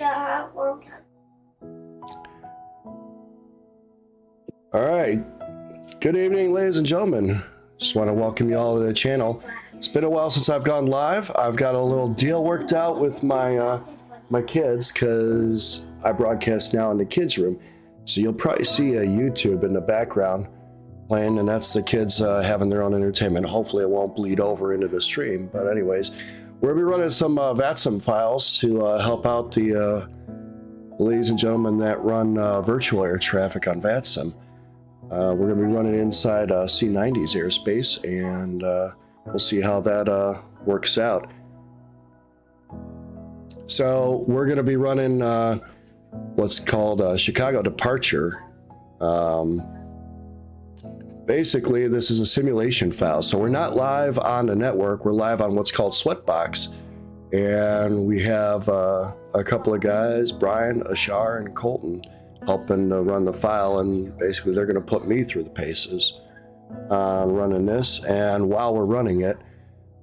All right. Good evening, ladies and gentlemen. Just want to welcome you all to the channel. It's been a while since I've gone live. I've got a little deal worked out with my my kids because I broadcast now in the kids' room. So you'll probably see a YouTube in the background playing, and that's the kids having their own entertainment. Hopefully it won't bleed over into the stream. But anyways, we'll be running some VATSIM files to help out the ladies and gentlemen that run virtual air traffic on VATSIM. We're going to be running inside C90's airspace, and we'll see how that works out. So we're going to be running what's called Chicago departure. Basically, this is a simulation file. So we're not live on the network. We're live on what's called Sweatbox. And we have a couple of guys, Brian, Ashar, and Colton, helping to run the file. And basically, they're going to put me through the paces running this. And while we're running it,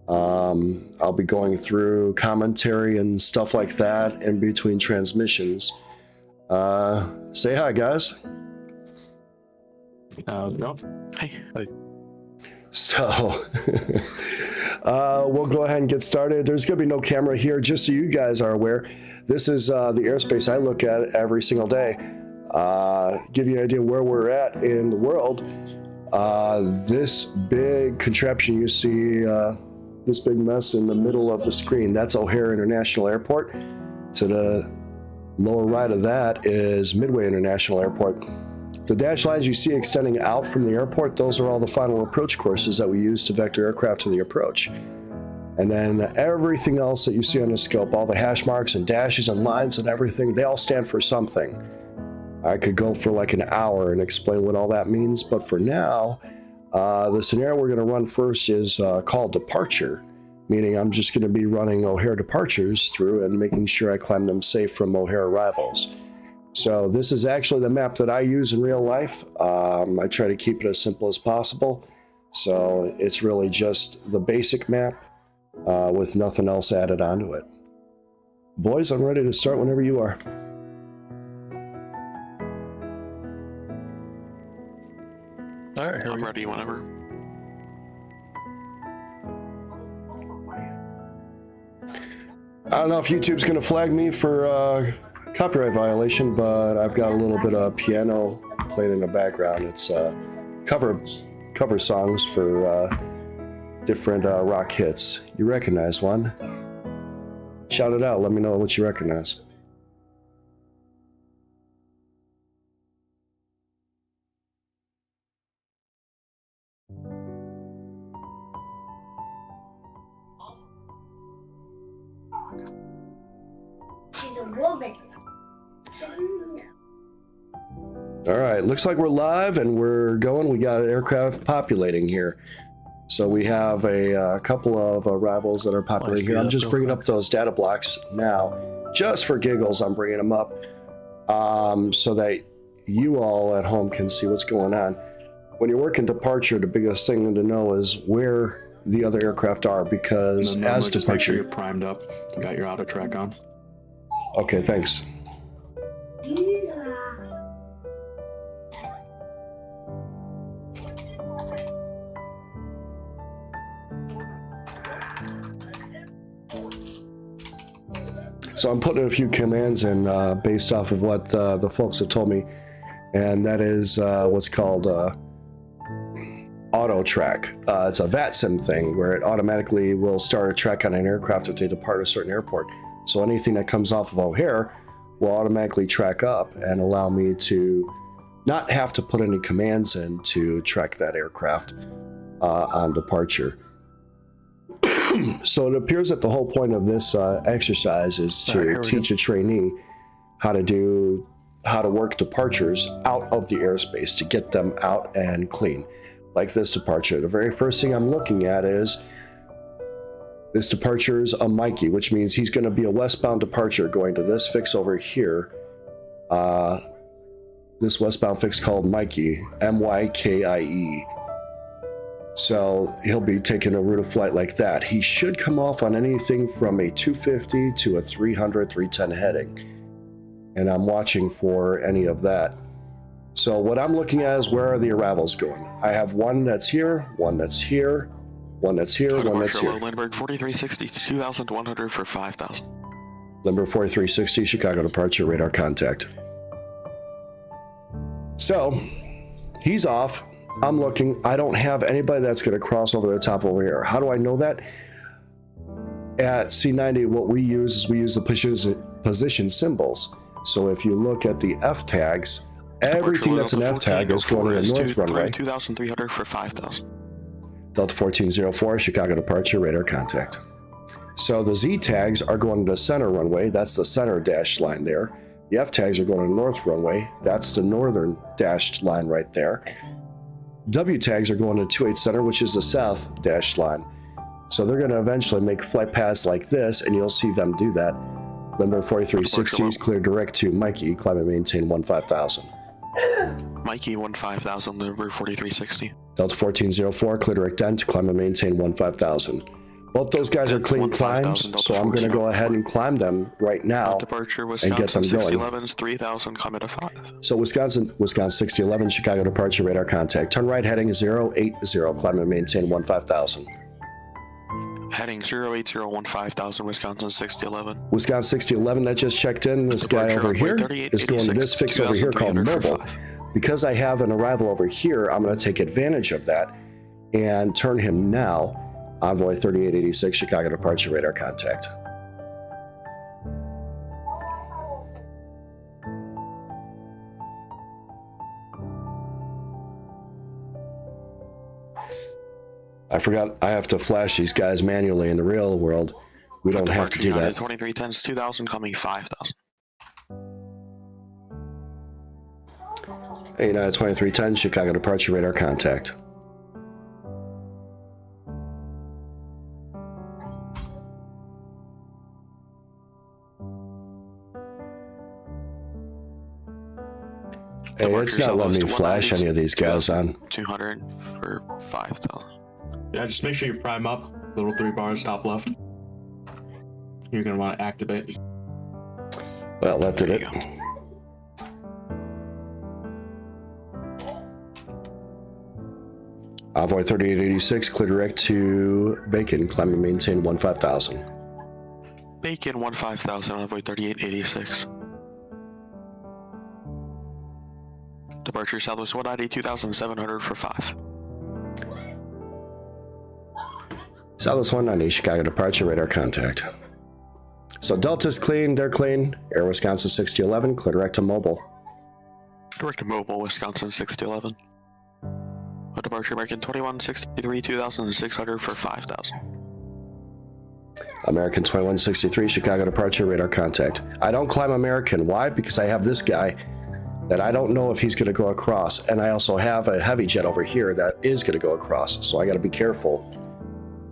I'll be going through commentary and stuff like that in between transmissions. Say hi, guys. No. Hey. So we'll go ahead and get started. There's going to be no camera here, just so you guys are aware. This is the airspace I look at every single day. Give you an idea where we're at in the world. This big contraption you see, this big mess in the middle of the screen, that's O'Hare International Airport. To the lower right of that is Midway International Airport. The dashed lines you see extending out from the airport, those are all the final approach courses that we use to vector aircraft to the approach. And then everything else that you see on the scope, all the hash marks and dashes and lines and everything, they all stand for something. I could go for like an hour and explain what all that means, but for now, the scenario we're going to run first is called departure, meaning I'm just going to be running O'Hare departures through and making sure I climb them safe from O'Hare arrivals. So this is actually the map that I use in real life. I try to keep it as simple as possible. So it's really just the basic map with nothing else added onto it. Boys, I'm ready to start whenever you are. All right, I'm ready whenever. I don't know if YouTube's going to flag me for copyright violation, but I've got a little bit of piano playing in the background. It's cover songs for different rock hits. You recognize one? Shout it out. Let me know what you recognize. She's a woman. All right, looks like we're live and we're going. We got an aircraft populating here. So we have a couple of arrivals that are populating here. I'm just bringing up those data blocks now. Just for giggles, I'm bringing them up so that you all at home can see what's going on. When you're working departure, the biggest thing to know is where the other aircraft are, because as just departure... make sure you're primed up. You got your auto track on. Okay, thanks. So I'm putting a few commands in based off of what the folks have told me, and that is what's called auto track. It's a VATSIM thing where it automatically will start a track on an aircraft if they depart a certain airport. So anything that comes off of O'Hare will automatically track up and allow me to not have to put any commands in to track that aircraft on departure. So it appears that the whole point of this exercise is to teach a trainee how to work departures out of the airspace to get them out and clean. Like this departure, the very first thing I'm looking at is this departure is a Mikey, which means he's going to be a westbound departure going to this fix over here. This westbound fix called Mikey, M-Y-K-I-E. So he'll be taking a route of flight like that. He should come off on anything from a 250 to a 300, 310 heading. and I'm watching for any of that. So what I'm looking at is where are the arrivals going? I have one that's here, one that's here, one that's here, one that's here. Lindbergh 4360 to 2,100 for 5,000. Lindbergh 4360, Chicago departure, radar contact. So he's off. I'm looking. I don't have anybody that's going to cross over the top over here. How do I know that? At C90, what we use is we use the position symbols. So if you look at the F tags, everything that's an F tag is going to the north runway. 2,300 for 5,000. Delta 1404, Chicago departure, radar contact. So the Z tags are going to the center runway. That's the center dashed line there. The F tags are going to the north runway. That's the northern dashed line right there. W tags are going to 28 center, which is the south dashed line. So they're going to eventually make flight paths like this, and you'll see them do that. Lindbergh 4360 is clear direct to Mikey, climb and maintain 15,000. Mikey 15,000, Lindbergh 4360. Delta 1404, clear direct end to climb and maintain 15,000. Both those guys are clean climbs, so I'm going to go ahead and climb them right now Departure, and get them going. 6011's 3,000, coming to 5. So Wisconsin 6011, Chicago departure, radar contact. Turn right heading 080, climb and maintain 15,000. Heading 08015,000, Wisconsin 6011. Wisconsin 6011 that just checked in. This guy over here is going to this fix over here called mobile. Because I have an arrival over here, I'm going to take advantage of that and turn him now. Envoy 3886, Chicago departure, radar contact. I forgot I have to flash these guys manually in the real world. We don't have to do that. 2310's 2,000, coming 5,000. United 2310, Chicago departure, radar contact. Hey, it's not letting me flash any of these guys on. 200 for 5,000. Yeah, just make sure you prime up. Little 3 bars top left. You're going to want to activate. Well, that did it. Envoy 3886, clear direct to Bacon, climb and maintain 15,000. Bacon 15,000, Envoy 3886. Departure Southwest 190, 2,700 for 5. Southwest 190, Chicago departure, radar contact. So Delta's clean, they're clean. Air Wisconsin 6011, clear direct to mobile. Direct to mobile, Wisconsin 6011. Departure American 2163, 2,600 for 5,000. American 2163, Chicago departure, radar contact. I don't climb American. Why? Because I have this guy that I don't know if he's going to go across. And I also have a heavy jet over here that is going to go across. So I got to be careful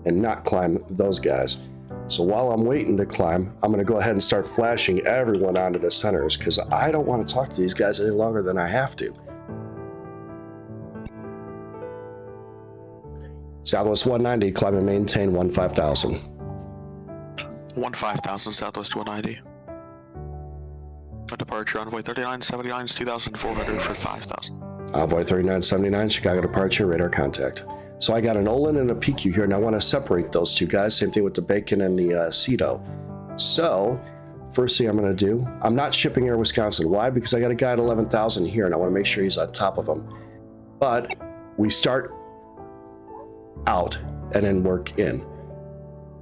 and not climb those guys. So while I'm waiting to climb, I'm going to go ahead and start flashing everyone onto the centers because I don't want to talk to these guys any longer than I have to. Southwest 190, climb and maintain 15,000. 15,000, Southwest 190. Departure Envoy 3979's 2,400 for 5,000. Envoy 3979, Chicago departure, radar contact. So I got an Olin and a PQ here, and I want to separate those two guys. Same thing with the Bacon and the Cedo. So first thing I'm going to do, I'm not shipping Air Wisconsin. Why? Because I got a guy at 11,000 here, and I want to make sure he's on top of him. But we start out and then work in.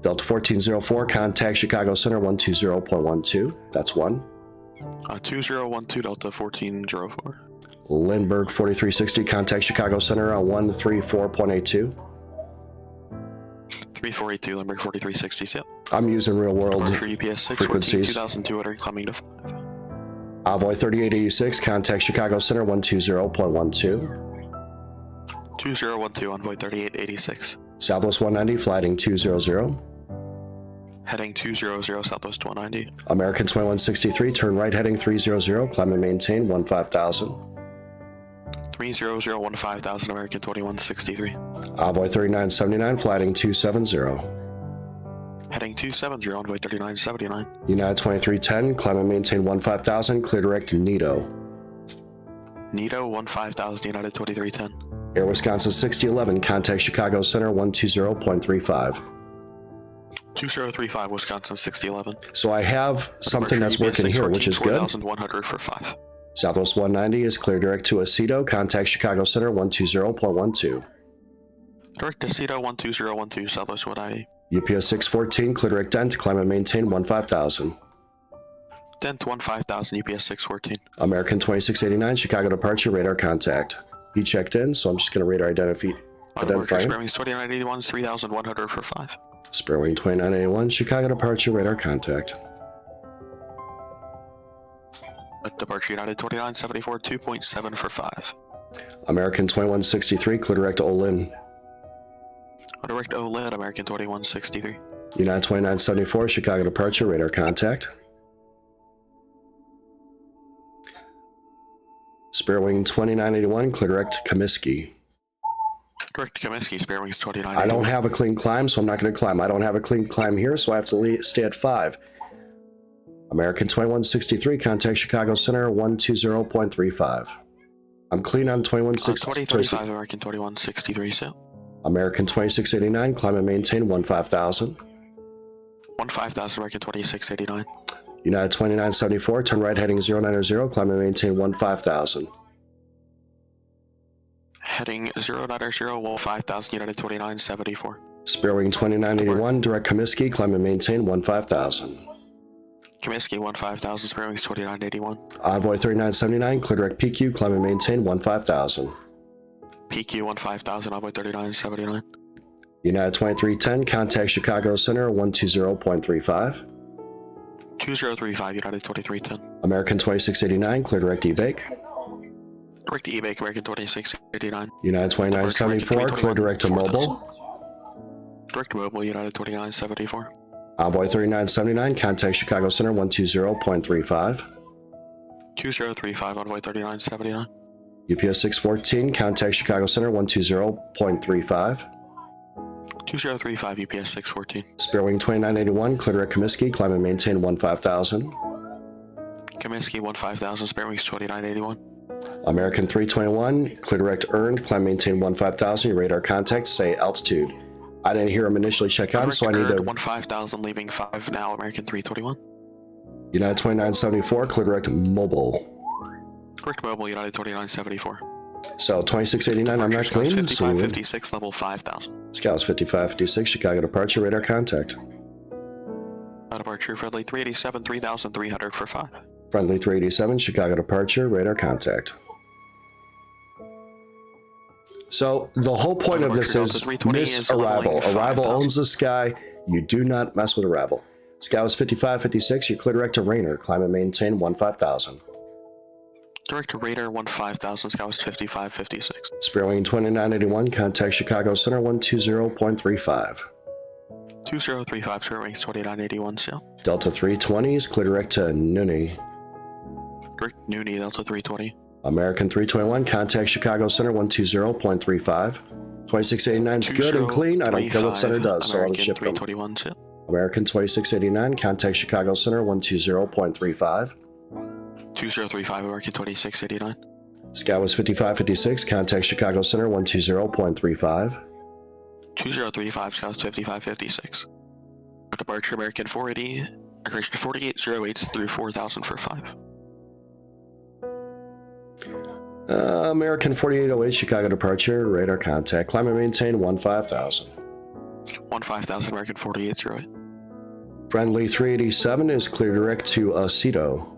Delta 1404, contact Chicago Center 120.12. That's 1. 2012 Delta 1404. Lindbergh 4360, contact Chicago Center on 134.82. 3482 Lindbergh 4360. Yep. I'm using real world UPS 614, frequencies. 2,200 climbing to 5. Envoy 3886, contact Chicago Center 120.12. 2012 Envoy 3886. Southwest 190, flighting 200. Heading 200 Southwest 190. American 2163, turn right heading 300, climb and maintain 15,000. 300 15,000 American 2163. Envoy 3979, flighting 270. Heading 270, envoy 3979. United 2310, climb and maintain 15,000, clear direct to Nito. Nito 15000, United 2310. Air Wisconsin 6011, contact Chicago Center 120.35. 2035, Wisconsin 6011. So I have something that's working here, which is good. 4100 for 5. Southwest 190 is clear direct to Aceto, contact Chicago Center 120.12. Direct to Aceto 12012, Southwest 190. UPS 614, clear direct Dent, climb and maintain 15,000. Dent 15000, UPS 614. American 2689, Chicago departure, radar contact. He checked in, so I'm just going to radar identify him. Spare wings 2981 is 3100 for 5. Spare wing 2981, Chicago departure, radar contact. Departure United 2974, 2.7 for 5. American 2163, clear direct to Olin. Direct OLED, American 2163. United 2974, Chicago departure, radar contact. Spare wing 2981, clear direct Comiskey. Direct to Comiskey, spare wings 2981. I don't have a clean climb, so I'm not going to climb. I don't have a clean climb here, so I have to stay at 5. American 2163, contact Chicago Center 120.35. I'm clean on 2163. 2035, American 2163, so. American 2689, climb and maintain 15,000. 15000, American 2689. United 2974, turn right heading 090, climb and maintain 15,000. Heading 090, 5000, United 2974. Spare wing 2981, direct Comiskey, climb and maintain 15,000. Comiskey 15000, spare wings 2981. Envoy 3979, clear direct PQ, climb and maintain 15,000. PQ 15000, envoy 3979. United 2310, contact Chicago Center 120.35. 2035, United 2310. American 2689, clear direct E-Bake. Direct to eBay, American 2689. United 2974, clear direct to Mobile. Direct to Mobile, United 2974. Envoy 3979, contact Chicago Center 120.35. 2035, envoy 3979. UPS 614, contact Chicago Center 120.35. 2035, UPS 614. Spare wing 2981, clear direct Comiskey, climb and maintain 15,000. Comiskey 15000, spare wings 2981. American 321, clear direct earned, climb maintain 15,000, your radar contact, say altitude. I didn't hear him initially check on, so I need to... 15000, leaving 5 now, American 321. United 2974, clear direct Mobile. Direct Mobile, United 2974. So 2689, I'm not clean. 5556, level 5000. Scouts 5556, Chicago departure, radar contact. Departure, friendly 387, 3300 for 5. Friendly 387, Chicago departure, radar contact. So the whole point of this is miss Arrival. Arrival owns the sky. You do not mess with Arrival. Scouts 5556, you clear direct to Rainer. Climb and maintain 15,000. Direct to Radar 15000, Scouts 5556. Spare wing 2981, contact Chicago Center 120.35. 2035, spare wings 2981, still. Delta 320s, clear direct to Nuni. Direct Nooney, Delta 320. American 321, contact Chicago Center 120.35. 2689 is good and clean. I don't care what center does, so I'll ship them. 321, still. American 2689, contact Chicago Center 120.35. 2035, American 2689. Scout was 5556, contact Chicago Center 120.35. 2035, Scouts 5556. Departure, American 480, Correction 4808 through 4000 for 5. American 4808, Chicago departure, radar contact, climb and maintain 15,000. 15000, American 4808. Friendly 387 is clear direct to Aceto.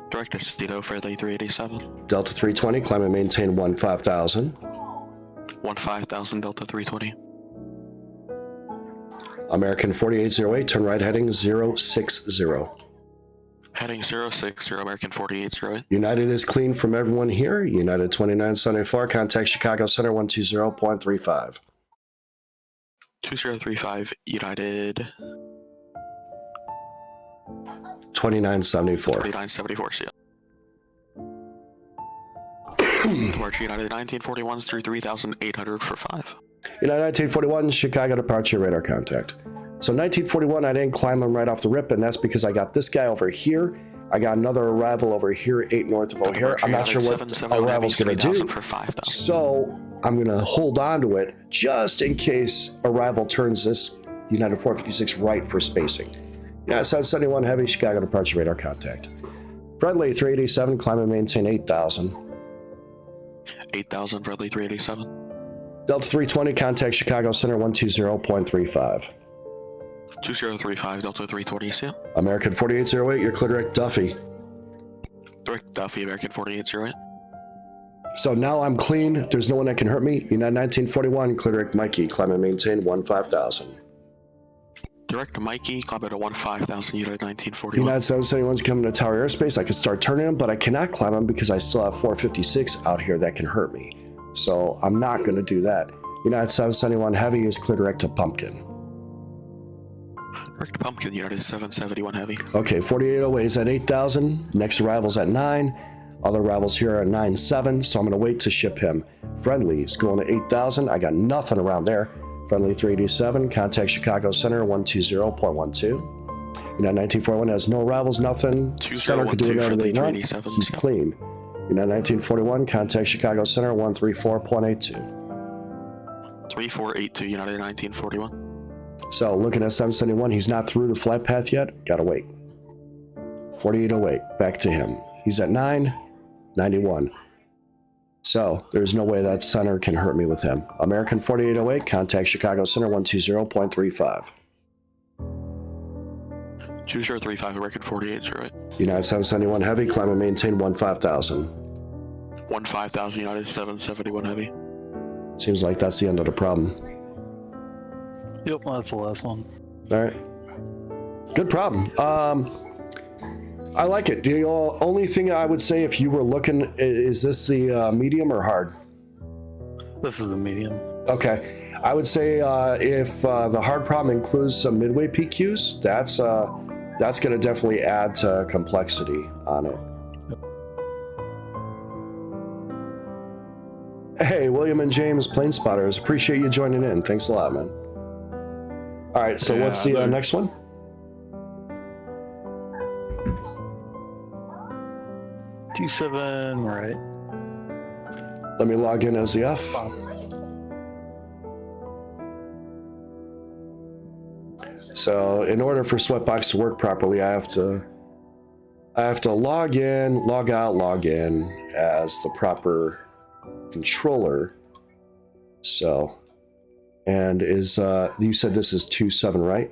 Direct to Aceto, friendly 387. Delta 320, climb and maintain 15,000. 15000, Delta 320. American 4808, turn right heading 060. Heading 060, American 4808. United is clean from everyone here. United 2974, contact Chicago Center 120.35. 2035, United 2974. 2974, see ya. Departure United 1941s through 3800 for 5. United 1941, Chicago departure, radar contact. So 1941, I didn't climb him right off the rip, and that's because I got this guy over here. I got another arrival over here, 8 north of O'Hare. I'm not sure what arrival's going to do. So I'm going to hold on to it just in case arrival turns this United 456 right for spacing. Yeah, 771 Heavy, Chicago departure radar contact. Friendly 387, climb and maintain 8,000. 8,000, friendly 387. Delta 320, contact Chicago Center 120.35. 2035, Delta 320, see ya. American 4808, you're clear direct Duffy. Direct Duffy, American 4808. So now I'm clean. There's no one that can hurt me. United 1941, clear direct Mikey, climb and maintain 15,000. Direct Mikey, climb at a 15,000, United 1941. United 771's coming to Tower Airspace. I could start turning them, but I cannot climb them because I still have 456 out here that can hurt me. So I'm not going to do that. United 771 Heavy is clear direct to Pumpkin. Direct Pumpkin, United 771 Heavy. Okay, 4808 is at 8,000. Next arrival's at 9. Other arrivals here are 9-7, so I'm going to wait to ship him. Friendly is going to 8,000. I got nothing around there. Friendly 387, contact Chicago Center 120.12. United 1941 has no arrivals, nothing. Center could do whatever they want. He's clean. United 1941, contact Chicago Center 134.82. 3482, United 1941. So looking at 771, he's not through the flight path yet. Gotta wait. 4808, back to him. He's at 991. So there's no way that center can hurt me with him. American 4808, contact Chicago Center 120.35. 2035, American 4808. United 771 Heavy, climb and maintain 15,000. 15,000, United 771 Heavy. Seems like that's the end of the problem. Yep, that's the last one. All right. Good problem. I like it. The only thing I would say if you were looking, is this the medium or hard? This is the medium. Okay. I would say if the hard problem includes some midway PQs, that's going to definitely add to complexity on it. Hey, William and James, Plane Spotters. Appreciate you joining in. Thanks a lot, man. All right, so what's the next one? T7, right. Let me log in as the F. So in order for Sweatbox to work properly, I have to log in, log out, log in as the proper controller. So, and is you said this is 2.7, right?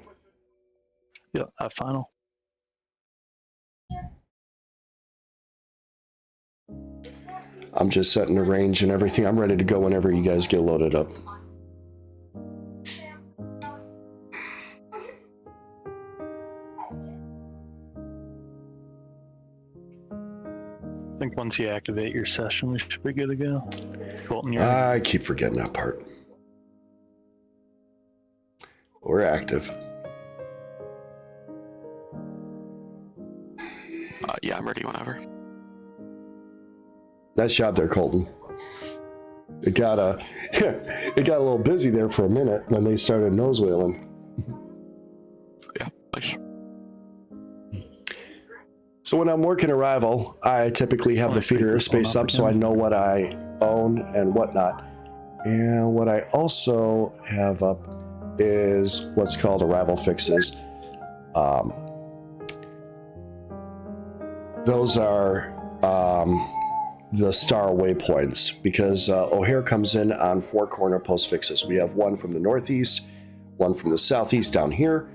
Yep, at final. I'm just setting the range and everything. I'm ready to go whenever you guys get loaded up. I think once you activate your session, we should be good to go. Colton, you're I keep forgetting that part. We're active. Yeah, I'm ready whenever. Nice job there, Colton. It got it got a little busy there for a minute when they started nose whaling. Yeah, nice. So when I'm working arrival, I typically have the feeder airspace up so I know what I own and whatnot. And what I also have up is what's called arrival fixes. Those are the star waypoints because O'Hare comes in on 4 corner post fixes. We have one from the northeast, one from the southeast down here,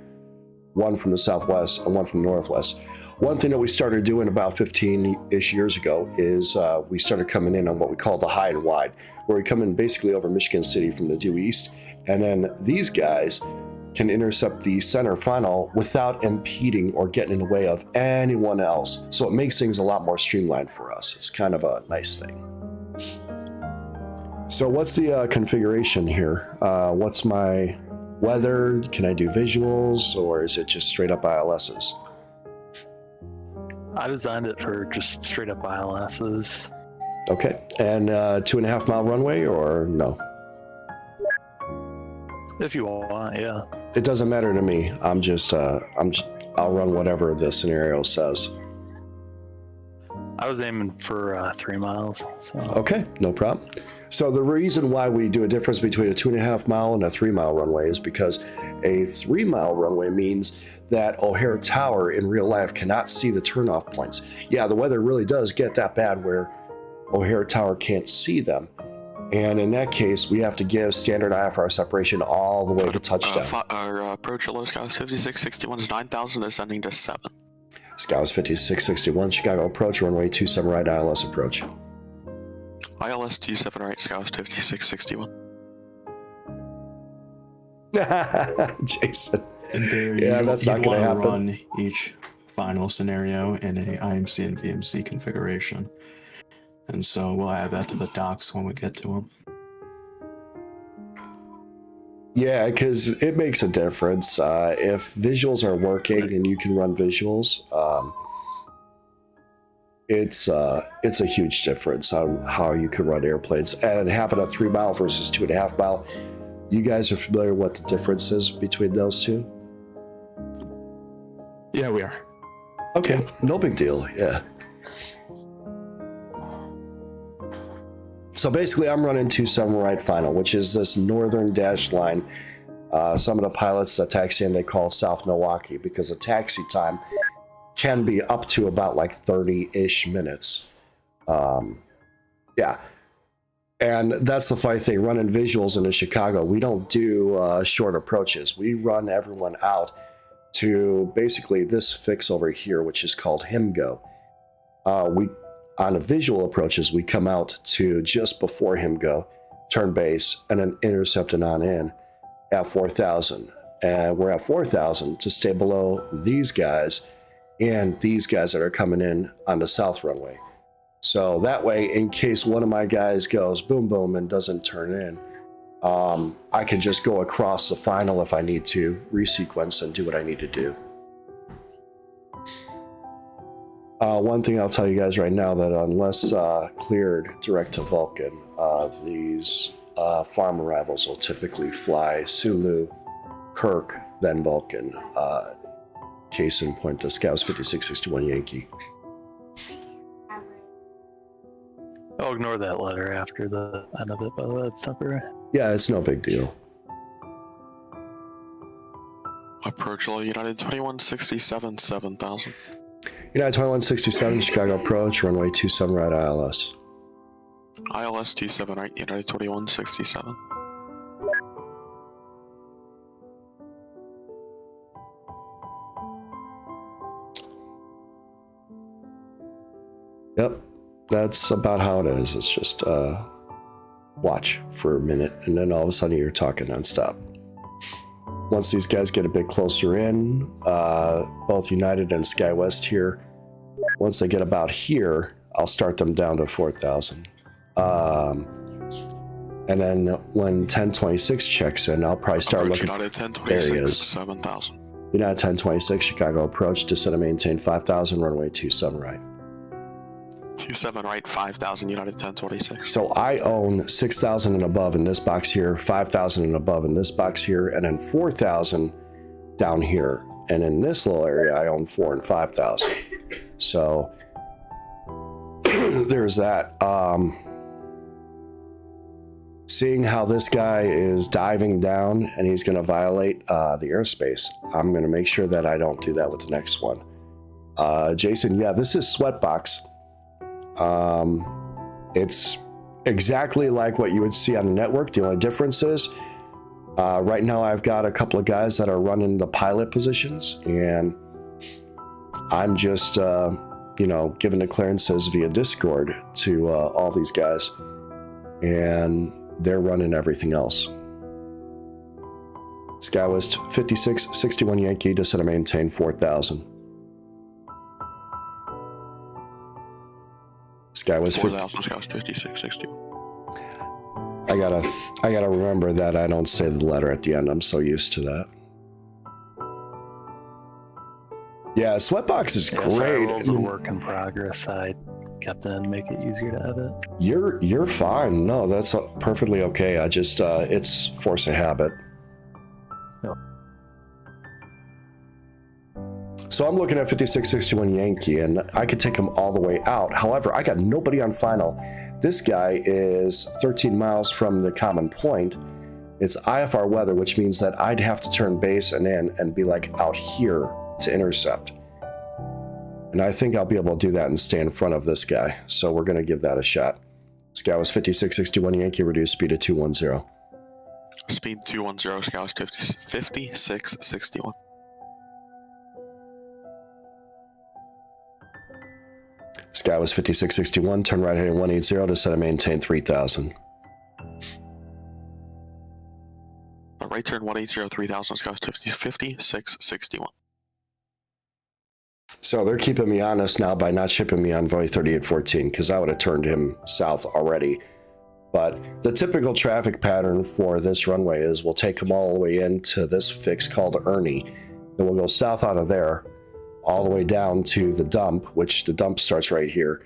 one from the southwest, and one from the northwest. One thing that we started doing about 15-ish years ago is we started coming in on what we call the high and wide, where we come in basically over Michigan City from the due east, and then these guys can intercept the center final without impeding or getting in the way of anyone else. So it makes things a lot more streamlined for us. It's kind of a nice thing. So what's the configuration here? What's my weather? Can I do visuals, or is it just straight up ILSs? I designed it for just straight up ILSs. Okay, and 2.5 mile runway or no? If you want, yeah. It doesn't matter to me. I'll run whatever the scenario says. I was aiming for 3 miles. So Okay, no problem. So the reason why we do a difference between a 2.5 mile and a 3 mile runway is because a 3 mile runway means that O'Hare Tower in real life cannot see the turnoff points. Yeah, the weather really does get that bad where O'Hare Tower can't see them. And in that case, we have to give standard IFR separation all the way to touchdown. Our approach at low skies 5661 is 9,000, descending to 7. Skies 5661, Chicago approach, runway 27 right, ILS approach. ILS 27 right, skies 5661. Jason. And there, Yeah, that's not going to happen. Run each final scenario in a IMC and VMC configuration, and so we'll add that to the docs when we get to them. Yeah, because it makes a difference. If visuals are working and you can run visuals, it's a huge difference on how you can run airplanes. And having a 3 mile versus 2.5 mile, you guys are familiar what the difference is between those two? Yeah, we are. Okay, no big deal. Yeah. So basically, I'm running 27 right final, which is this northern dashed line. Some of the pilots that taxi in, they call South Milwaukee because the taxi time can be up to about like 30-ish minutes. Yeah. And that's the funny thing, running visuals into Chicago, we don't do short approaches. We run everyone out to basically this fix over here, which is called HIMGO. On the visual approaches, we come out to just before HIMGO, turn base, and then intercept and on in at 4,000. And we're at 4,000 to stay below these guys and these guys that are coming in on the south runway. So that way, in case one of my guys goes boom, boom, and doesn't turn in, I can just go across the final if I need to, resequence and do what I need to do. One thing I'll tell you guys right now that unless cleared direct to Vulcan, these farm arrivals will typically fly Sulu, Kirk, then Vulcan. Case in point to Scouts 5661 Yankee. I'll ignore that letter after the end of it, by the way. It's temporary. Yeah, it's no big deal. Approach low United 2167, 7,000. United 2167, Chicago approach, runway 27 right, ILS. ILS 27 right, United 2167. Yep, that's about how it is. It's just watch for a minute, and then all of a sudden you're talking nonstop. Once these guys get a bit closer in, both United and SkyWest here, once they get about here, I'll start them down to 4,000. And then when 1026 checks in, I'll probably start Approach looking. United 1026, There he is. 7,000. United 1026, Chicago approach, descend and maintain 5,000, runway 27 right. 27 right, 5,000, United 1026. So I own 6,000 and above in this box here, 5,000 and above in this box here, and then 4,000 down here. And in this little area, I own 4,000 and 5,000. So there's that. Seeing how this guy is diving down and he's going to violate the airspace, I'm going to make sure that I don't do that with the next one. Jason, yeah, this is Sweatbox. It's exactly like what you would see on the network. The only difference is right now I've got a couple of guys that are running the pilot positions, and I'm just giving the clearances via Discord to all these guys, and they're running everything else. SkyWest 5661 Yankee, descend and maintain 4,000. SkyWest 4,000, Scouts 5660. I gotta remember that I don't say the letter at the end. I'm so used to that. Yeah, Sweatbox is Yeah, sorry, great. rolls a work in progress. I kept in, make it easier to edit. You're fine. No, that's perfectly okay. I just it's force of habit. Yep. So I'm looking at 5661 Yankee, and I could take him all the way out. However, I got nobody on final. This guy is 13 miles from the common point. It's IFR weather, which means that I'd have to turn base and in and be like out here to intercept. And I think I'll be able to do that and stay in front of this guy. So we're going to give that a shot. This guy was 5661 Yankee, reduced speed to 210. Speed 210, Scout 5661. Sky was 5661, turn right heading 180, descend and maintain 3000. Right turn 180, 3000, Scout 5661. So they're keeping me honest now by not shipping me Envoy 3814, because I would have turned him south already. But the typical traffic pattern for this runway is we'll take him all the way into this fix called Ernie, then we'll go south out of there, all the way down to the dump, which the dump starts right here.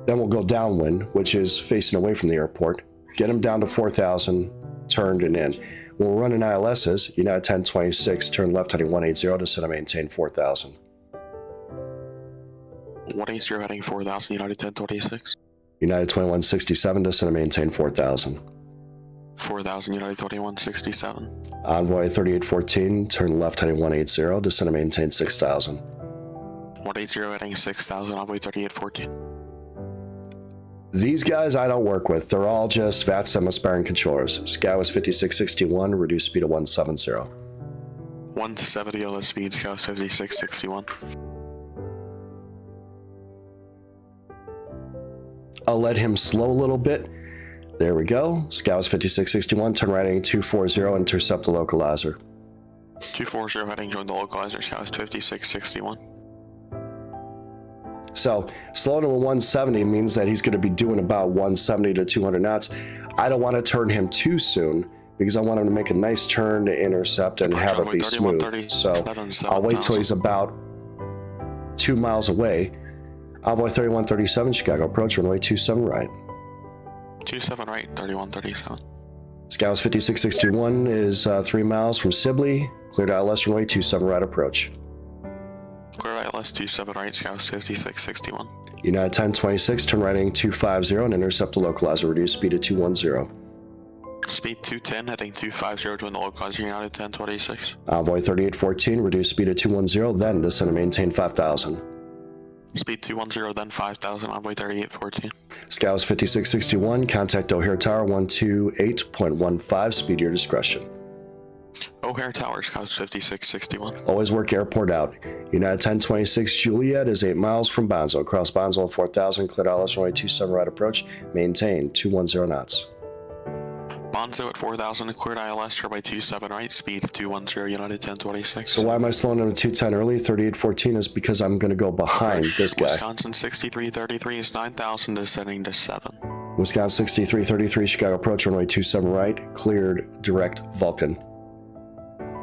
Then we'll go downwind, which is facing away from the airport, get him down to 4,000, turned and in. When we're running ILSs, United 1026, turn left heading 180, descend and maintain 4,000. 180 heading 4000, United 1026. United 2167, descend and maintain 4,000. 4000, United 2167. Envoy 3814, turn left heading 180, descend and maintain 6,000. 180 heading 6000, Envoy 3814. These guys I don't work with. They're all just VATSIM aspiring controllers. Scout was 5661, reduced speed to 170. 170 LS speed, Scout 5661. I'll let him slow a little bit. There we go. Scout was 5661, turn right heading 240, intercept the localizer. 240 heading, join the localizer, Scout 5661. So slowing him to 170 means that he's going to be doing about 170 to 200 knots. I don't want to turn him too soon because I want him to make a nice turn to intercept and have it be smooth. So I'll wait till he's about 2 miles away. Envoy 3137, Chicago approach, runway 27 right. 27 right, 3137. Scout 5661 is 3 miles from Sibley, cleared ILS runway 27 right approach. Clear ILS 27 right, Scout 5661. United 1026, turn right heading 250 and intercept the localizer, reduce speed to 210. Speed 210, heading 250, join the localizer, United 1026. Envoy 3814, reduce speed to 210, then descend and maintain 5,000. Speed 210, then 5000, Envoy 3814. Scout 5661, contact O'Hare Tower 128.15, speed your discretion. O'Hare Tower, Scout 5661. Always work airport out. United 1026 Juliet is 8 miles from Bonzo. Cross Bonzo 4000, cleared ILS runway 27 right approach, maintain 210 knots. Bonzo at 4000, cleared ILS, runway 27 right, speed 210, United 1026. So why am I slowing him to 210 early? 3814 is because I'm going to go behind this guy. Wisconsin 6333 is 9000, descending to 7. Wisconsin 6333 Chicago approach, runway 27 right, cleared direct Vulcan.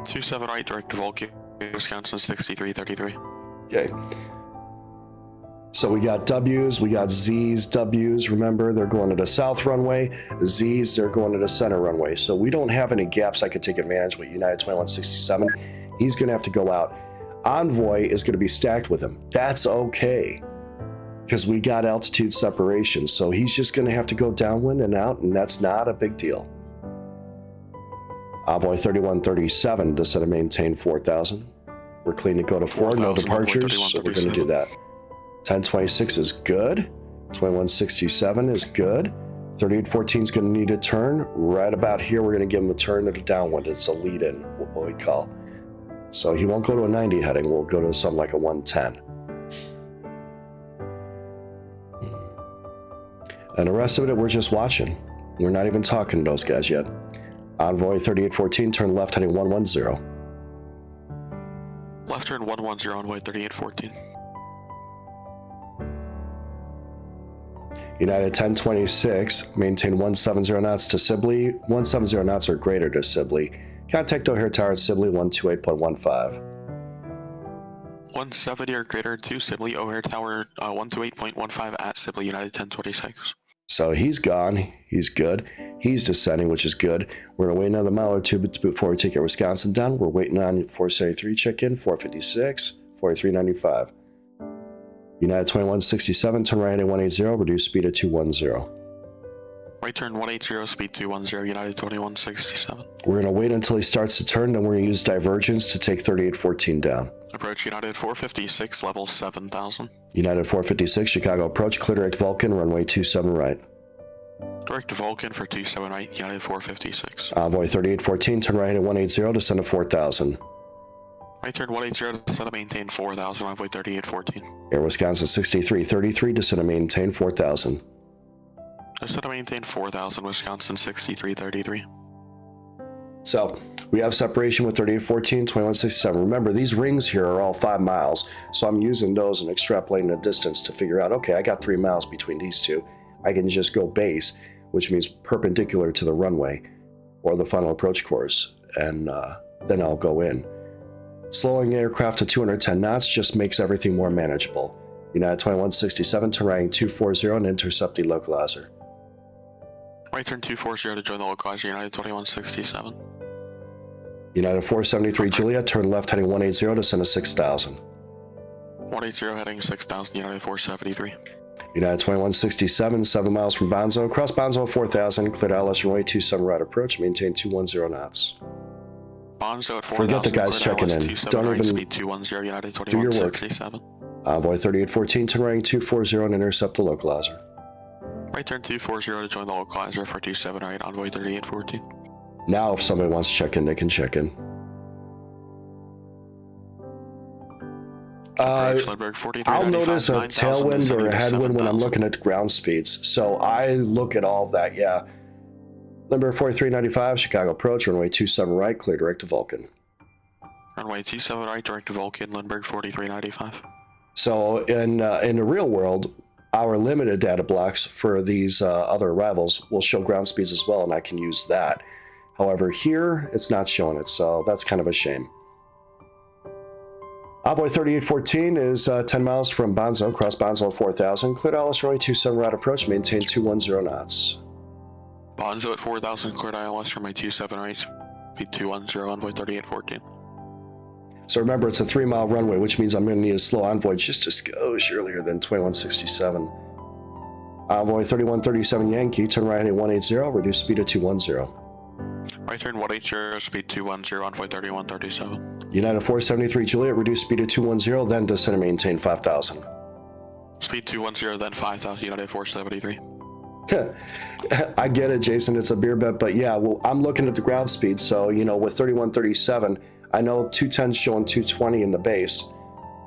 27 right, direct to Vulcan, Wisconsin 6333. Okay. So we got W's, we got Z's, W's. Remember, they're going to the south runway. Z's, they're going to the center runway. So we don't have any gaps I could take advantage with United 2167. He's going to have to go out. Envoy is going to be stacked with him. That's okay, because we got altitude separation. So he's just going to have to go downwind and out, and that's not a big deal. Envoy 3137, descend and maintain 4,000. We're clean to go to 4, no departures, so we're going to do that. 1026 is good. 2167 is good. 3814 is going to need a turn. Right about here, we're going to give him a turn to the downwind. It's a lead-in, what we call. So he won't go to a 90 heading. We'll go to something like a 110. And the rest of it, we're just watching. We're not even talking to those guys yet. Envoy 3814, turn left heading 110. Left turn 110, Envoy 3814. United 1026, maintain 170 knots to Sibley, 170 knots or greater to Sibley. Contact O'Hare Tower at Sibley 128.15. 170 or greater to Sibley, O'Hare Tower 128.15 at Sibley, United 1026. So he's gone. He's good. He's descending, which is good. We're going to wait another mile or two before we take our Wisconsin down. We're waiting on 473 check-in, 456, 4395. United 2167, turn right heading 180, reduce speed to 210. Right turn 180, speed 210, United 2167. We're going to wait until he starts to turn, then we're going to use divergence to take 3814 down. Approach United 456, level 7000. United 456, Chicago approach, clear direct Vulcan, runway 27 right. Direct to Vulcan for 27 right, United 456. Envoy 3814, turn right heading 180, descend to 4000. Right turn 180, descend to maintain 4000, Envoy 3814. Air Wisconsin 6333, descend to maintain 4000. Descend to maintain 4000, Wisconsin 6333. So we have separation with 3814, 2167. Remember, these rings here are all 5 miles, so I'm using those and extrapolating the distance to figure out, okay, I got 3 miles between these two. I can just go base, which means perpendicular to the runway or the final approach course, and then I'll go in. Slowing the aircraft to 210 knots just makes everything more manageable. United 2167, turn right 240 and intercept the localizer. Right turn 240 to join the localizer, United 2167. United 473 Juliet, turn left heading 180, descend to 6000. 180 heading 6000, United 473. United 2167, 7 miles from Bonzo, cross Bonzo 4000, cleared ILS runway 27 right approach, maintain 210 knots. Bonzo at 4000. Forget the guys checking in. Don't even speed 210, United do your work. 2167. Envoy 3814, turn right 240 and intercept the localizer. Right turn 240 to join the localizer for 27 right, Envoy 3814. Now if somebody wants to check in, they can check in. I'll notice a tailwind or a headwind when I'm looking at the ground speeds. So I look at all of that, yeah. Lindbergh 4395, Chicago approach, runway 27 right, clear direct to Vulcan. Runway 27 right, direct to Vulcan, Lindbergh 4395. So in the real world, our limited data blocks for these other arrivals will show ground speeds as well, and I can use that. However, here, it's not showing it, so that's kind of a shame. Envoy 3814 is 10 miles from Bonzo, cross Bonzo 4000, cleared ILS runway 27 right approach, maintain 210 knots. Bonzo at 4000, cleared ILS runway 27 right, speed 210, Envoy 3814. So remember, it's a 3-mile runway, which means I'm going to need a slow envoy just a skosh earlier than 2167. Envoy 3137 Yankee, turn right heading 180, reduce speed to 210. Right turn 180, speed 210, Envoy 3137. United 473 Juliet, reduce speed to 210, then descend and maintain 5000. Speed 210, then 5000, United 473. I get it, Jason, it's a beer bet, but yeah, well, I'm looking at the ground speed, so, you know, with 3137, I know 210 showing 220 in the base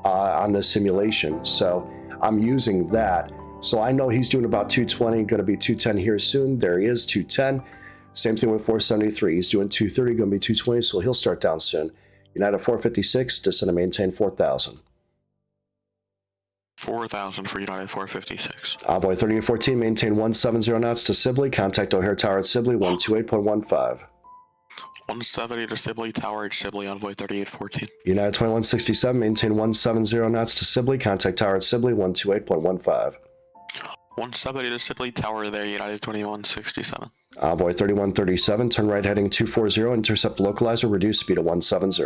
on this simulation, so I'm using that. So I know he's doing about 220, going to be 210 here soon. There he is, 210. Same thing with 473. He's doing 230, going to be 220, so he'll start down soon. United 456, descend and maintain 4000. 4000 for United 456. Envoy 3814, maintain 170 knots to Sibley. Contact O'Hare Tower at Sibley, 128.15. 170 to Sibley, Tower at Sibley, Envoy 3814. United 2167, maintain 170 knots to Sibley. Contact Tower at Sibley, 128.15. 170 to Sibley, Tower there, United 2167. Envoy 3137, turn right heading 240, intercept localizer, reduce speed to 170.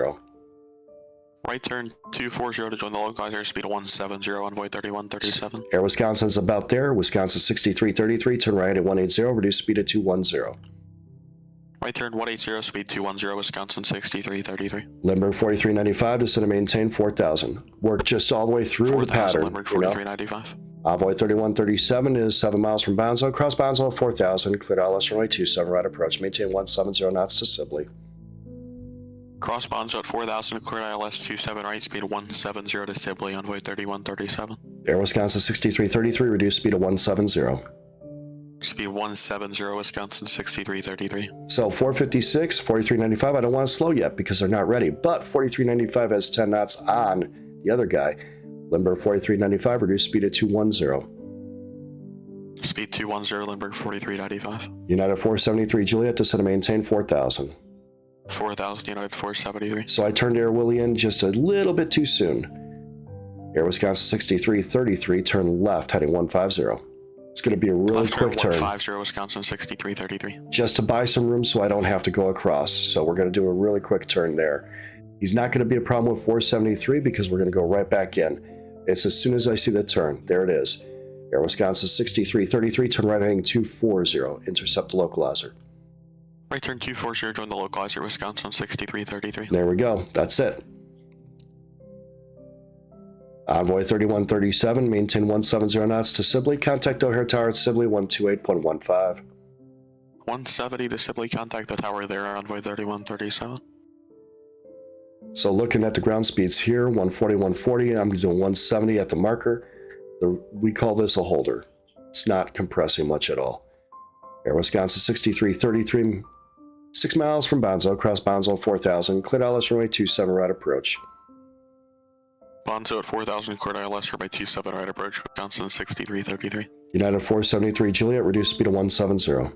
Right turn 240 to join the localizer, speed of 170, Envoy 3137. Air Wisconsin's about there, Wisconsin 6333, turn right at 180, reduce speed to 210. Right turn 180, speed 210, Wisconsin 6333. Lindbergh 4395, descend and maintain 4000. Work just all the way through the pattern. Lindbergh 4395. Envoy 3137 is 7 miles from Bonzo, cross Bonzo 4000, cleared ILS runway 27 right approach, maintain 170 knots to Sibley. Cross Bonzo at 4000, cleared ILS 27 right, speed 170 to Sibley, Envoy 3137. Air Wisconsin 6333, reduce speed to 170. Speed 170, Wisconsin 6333. So 456, 4395, I don't want to slow yet because they're not ready, but 4395 has 10 knots on the other guy. Lindbergh 4395, reduce speed to 210. Speed 210, Lindbergh 4395. United 473 Juliet, descend and maintain 4000. 4000, United 473. So I turned Air Willie in just a little bit too soon. Air Wisconsin 6333, turn left, heading 150. It's going to be a really quick turn. 150, Wisconsin 6333. Just to buy some room so I don't have to go across. So we're going to do a really quick turn there. He's not going to be a problem with 473 because we're going to go right back in. It's as soon as I see the turn. There it is. Air Wisconsin 6333, turn right heading 240, intercept the localizer. Right turn 240, join the localizer, Wisconsin 6333. There we go. That's it. Envoy 3137, maintain 170 knots to Sibley. Contact O'Hare Tower at Sibley 128.15. 170 to Sibley, contact the tower there, Envoy 3137. So looking at the ground speeds here, 140, 140. I'm doing 170 at the marker. We call this a holder. It's not compressing much at all. Air Wisconsin 6333, 6 miles from Bonzo, cross Bonzo 4000, cleared ILS runway 27 right approach. Bonzo at 4000, cleared ILS runway 27 right approach, Wisconsin 6333. United 473 Juliet, reduce speed to 170.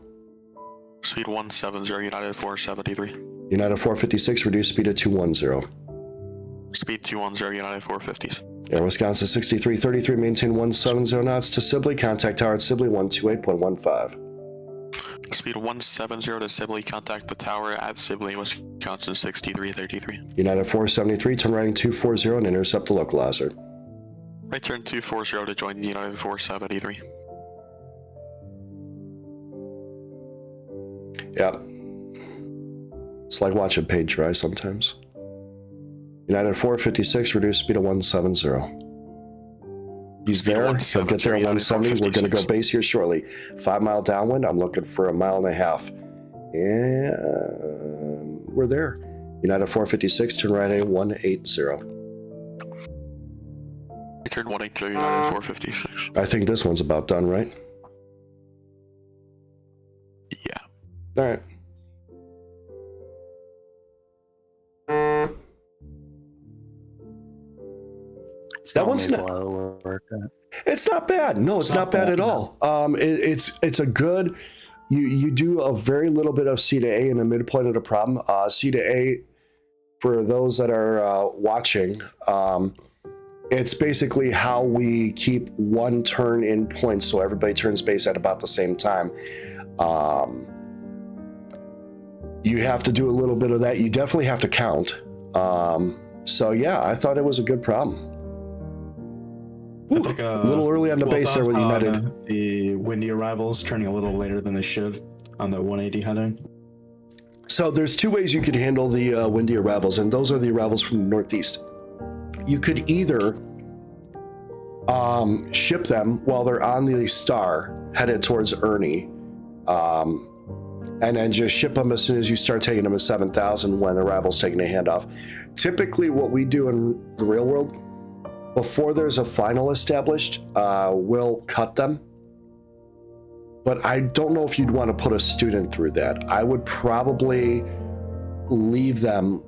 Speed 170, United 473. United 456, reduce speed to 210. Speed 210, United 450s. Air Wisconsin 6333, maintain 170 knots to Sibley, contact tower at Sibley 128.15. Speed 170 to Sibley, contact the tower at Sibley, Wisconsin 6333. United 473, turn right 240 and intercept the localizer. Right turn 240 to join United 473. Yep. It's like watching paint dry sometimes. United 456, reduce speed to 170. He's there. He'll get there at 170. We're going to go base here shortly. 5 mile downwind. I'm looking for 1.5 miles. And we're there. United 456, turn right at 180. Turn 180, United 456. I think this one's about done, right? Yeah. All right. That one's not. A lot of work. It's not bad. No, it's not bad at all. It's a good. You do a very little bit of C to A in the midpoint of the problem. C to A, for those that are watching, it's basically how we keep one turn in points so everybody turns base at about the same time. You have to do a little bit of that. You definitely have to count. So yeah, I thought it was a good problem. Ooh, I think, a little early on the base there with United. The windy arrivals turning a little later than they should on the 180 heading. So there's two ways you could handle the windy arrivals, and those are the arrivals from the northeast. You could either ship them while they're on the star headed towards Ernie, and then just ship them as soon as you start taking them at 7,000 when the arrival's taking a handoff. Typically what we do in the real world, before there's a final established, we'll cut them. But I don't know if you'd want to put a student through that. I would probably leave them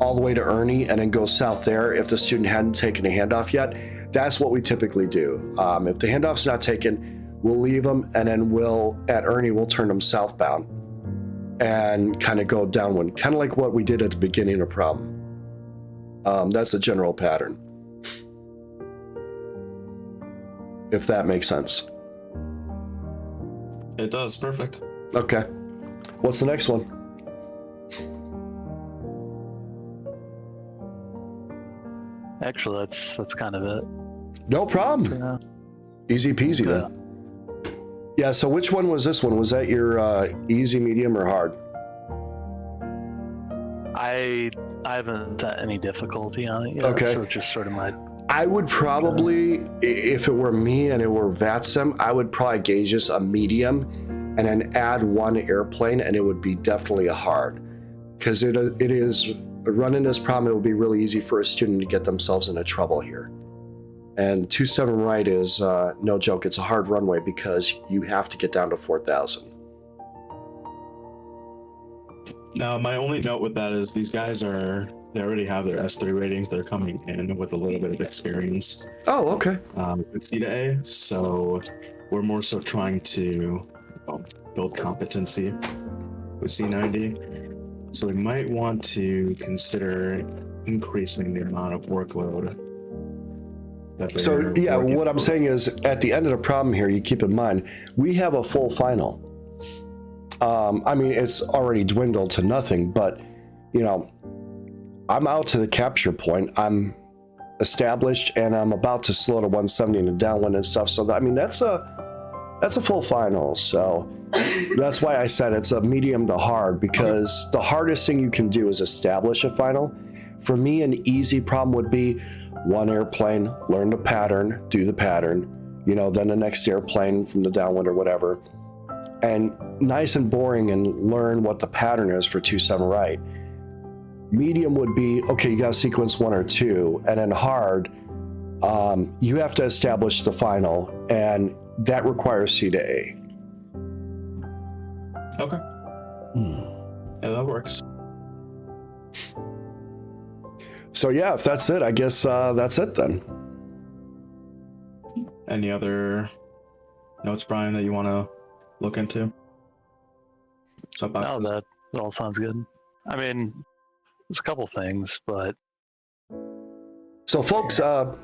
all the way to Ernie and then go south there if the student hadn't taken a handoff yet. That's what we typically do. If the handoff's not taken, we'll leave them, and then at Ernie, we'll turn them southbound and kind of go downwind, kind of like what we did at the beginning of problem. That's a general pattern, if that makes sense. It does, perfect. Okay. What's the next one? Actually, that's kind of it. No problem. Yeah. Easy peasy then. Yeah, so which one was this one? Was that your easy, medium, or hard? I haven't had any difficulty on it yet. Okay. So it's just sort of my. I would probably, if it were me and it were VATSIM, I would probably gauge this a medium and then add one airplane, and it would be definitely a hard. Because it is, running this problem, it would be really easy for a student to get themselves into trouble here. And 27 right is, no joke, it's a hard runway because you have to get down to 4,000. Now, my only note with that is these guys they already have their S3 ratings. They're coming in with a little bit of experience. Oh, okay. With C to A, so we're more so trying to build competency with C90. So we might want to consider increasing the amount of workload. So yeah, what I'm saying is at the end of the problem here, you keep in mind, we have a full final. I mean, it's already dwindled to nothing, but you know, I'm out to the capture point. I'm established, and I'm about to slow to 170 in the downwind and stuff. So I mean, that's a full final. So that's why I said it's a medium to hard, because the hardest thing you can do is establish a final. For me, an easy problem would be one airplane, learn the pattern, do the pattern, you know, then the next airplane from the downwind or whatever, and nice and boring, and learn what the pattern is for 27 right. Medium would be, okay, you got to sequence 1 or 2, and then hard, you have to establish the final, and that requires C to A. Okay. Yeah, that works. So yeah, if that's it, I guess that's it then. Any other notes, Brian, that you want to look into? No, that all sounds good. I mean, there's a couple things, but So folks, I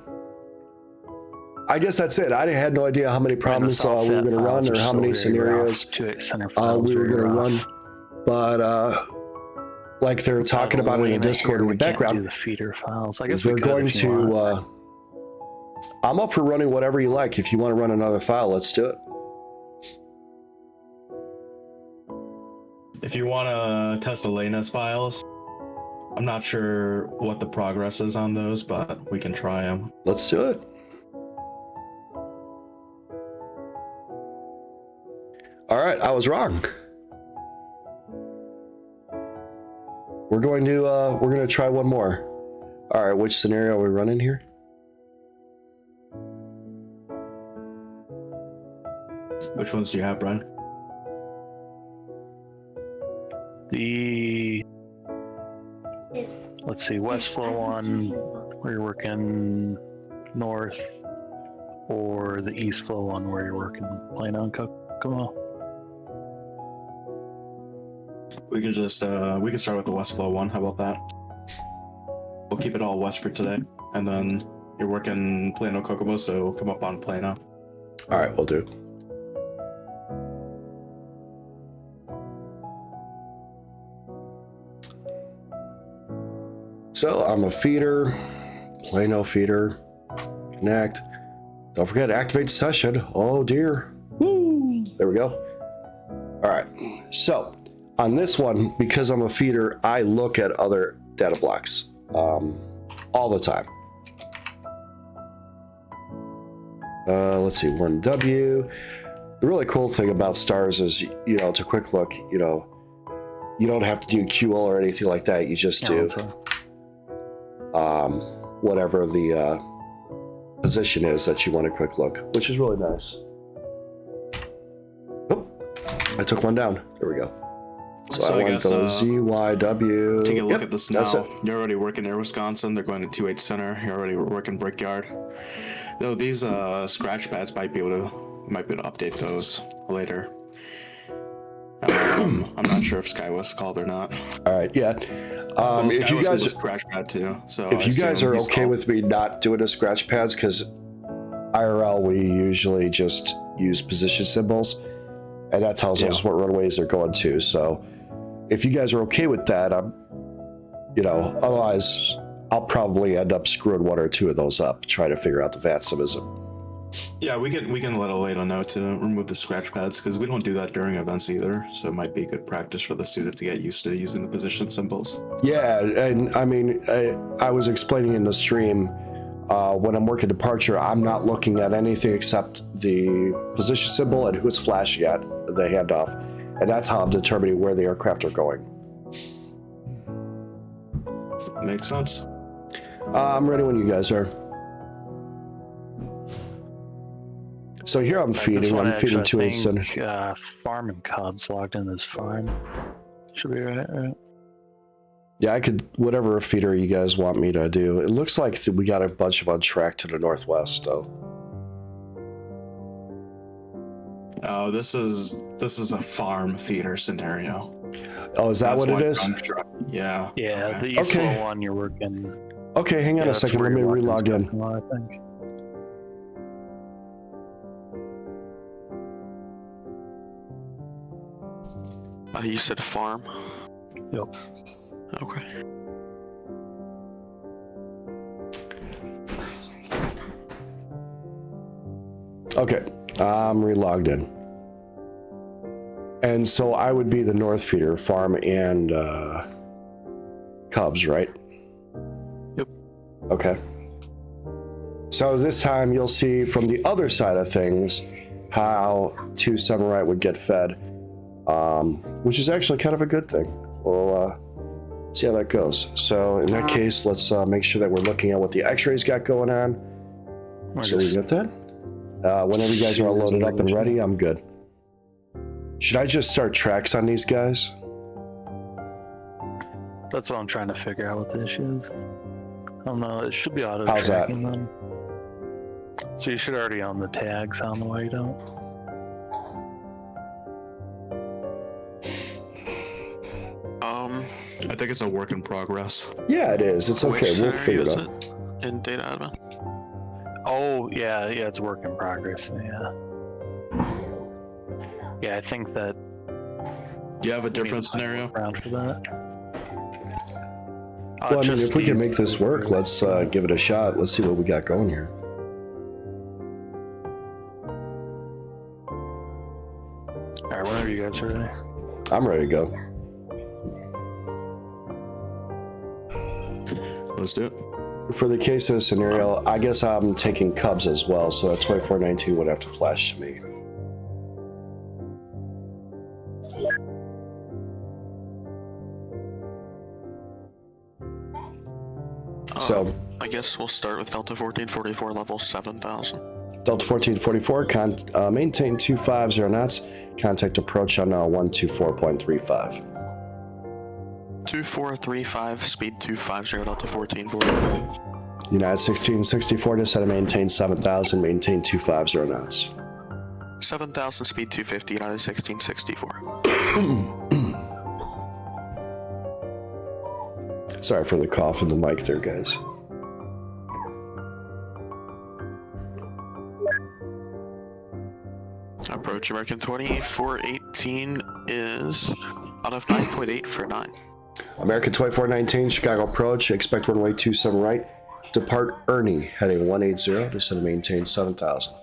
guess that's it. I had no idea how many problems we were going to run, or how many scenarios we were going to run. But like they're talking about in the Discord in the background, the feeder files. I guess they're going to. I'm up for running whatever you like. If you want to run another file, let's do it. If you want to test Elena's files, I'm not sure what the progress is on those, but we can try them. Let's do it. All right, I was wrong. We're going to try one more. All right, which scenario are we running here? Which ones do you have, Brian? Let's see, West Flow 1, where you're working north, or the East Flow 1, where you're working Plano and Kokomo. We could just we could start with the West Flow one. How about that? We'll keep it all west for today, and then you're working Plano Kokomo, so come up on Plano. All right, we'll do. So I'm a feeder, Plano feeder, connect. Don't forget, activate session. Oh dear. Woo. There we go. All right. So on this one, because I'm a feeder, I look at other data blocks all the time. Let's see, 1W. The really cool thing about stars is, you know, to quick look, you know, you don't have to do QL or anything like that. You just do whatever the position is that you want to quick look, which is really nice. Oh, I took one down. There we go. So I want the ZYW. Take a look at this now. That's it. You're already working Air Wisconsin. They're going to 28 Center. You're already working Brickyard. Though these scratch pads might be able to update those later. I'm not sure if SkyWest called or not. All right, yeah. If you guys scratch pad too, so if you guys are okay with me not doing the scratch pads, because IRL we usually just use position symbols, and that tells us what runways they're going to. So if you guys are okay with that, you know, otherwise I'll probably end up screwing 1 or 2 of those up, trying to figure out the VATSIMism. Yeah, we can let Elena know to remove the scratch pads, because we don't do that during events either. So it might be good practice for the student to get used to using the position symbols. Yeah, and I mean, I was explaining in the stream, when I'm working departure, I'm not looking at anything except the position symbol and who it's flashing at, the handoff. And that's how I'm determining where the aircraft are going. Makes sense. I'm ready when you guys are. So here I'm feeding. I'm feeding to it. Farm and Cubs logged in as farm. Should be right? Yeah, I could, whatever feeder you guys want me to do. It looks like we got a bunch of untracked to the northwest, though. Oh, this is a farm feeder scenario. Oh, is that what it is? Yeah. Yeah, okay. The East Flow one you're working. Okay, hang on a second. Let me relog in. I think. You said farm? Yep. Okay. Okay, I'm relogged in. And so I would be the north feeder, farm and Cubs, right? Yep. Okay. So this time you'll see from the other side of things how 2-7 right would get fed, which is actually kind of a good thing. We'll see how that goes. So in that case, let's make sure that we're looking at what the x-rays got going on. So we got that. Whenever you guys are all loaded up and ready, I'm good. Should I just start tracks on these guys? That's what I'm trying to figure out what the issue is. I don't know. It should be auto How's that? tracking them. So you should already own the tags on the way, don't? I think it's a work in progress. Yeah, it is. It's okay. Which We'll figure scenario it is out. it in data admin? Oh, yeah, it's a work in progress. Yeah. Yeah, I think that. You have a different scenario? Around for that. Well, I mean, Just if we can these make this two. work, let's give it a shot. Let's see what we got going here. All right, whenever you guys are ready. I'm ready to go. Let's do it. For the case of the scenario, I guess I'm taking Cubs as well, so that 2419 would have to flash to me. So, I guess we'll start with Delta 1444 level 7000. Delta 1444, maintain 250 knots, contact approach on 124.35. 2435, speed 250, Delta 1444. United 1664, descend and maintain 7,000, maintain 250 knots. 7000, speed 250, United 1664. Sorry for the cough in the mic there, guys. Approach American 2418 is out of 9.8 for 9. American 2419, Chicago approach, expect runway 27 right. Depart Ernie, heading 180, descend and maintain 7,000.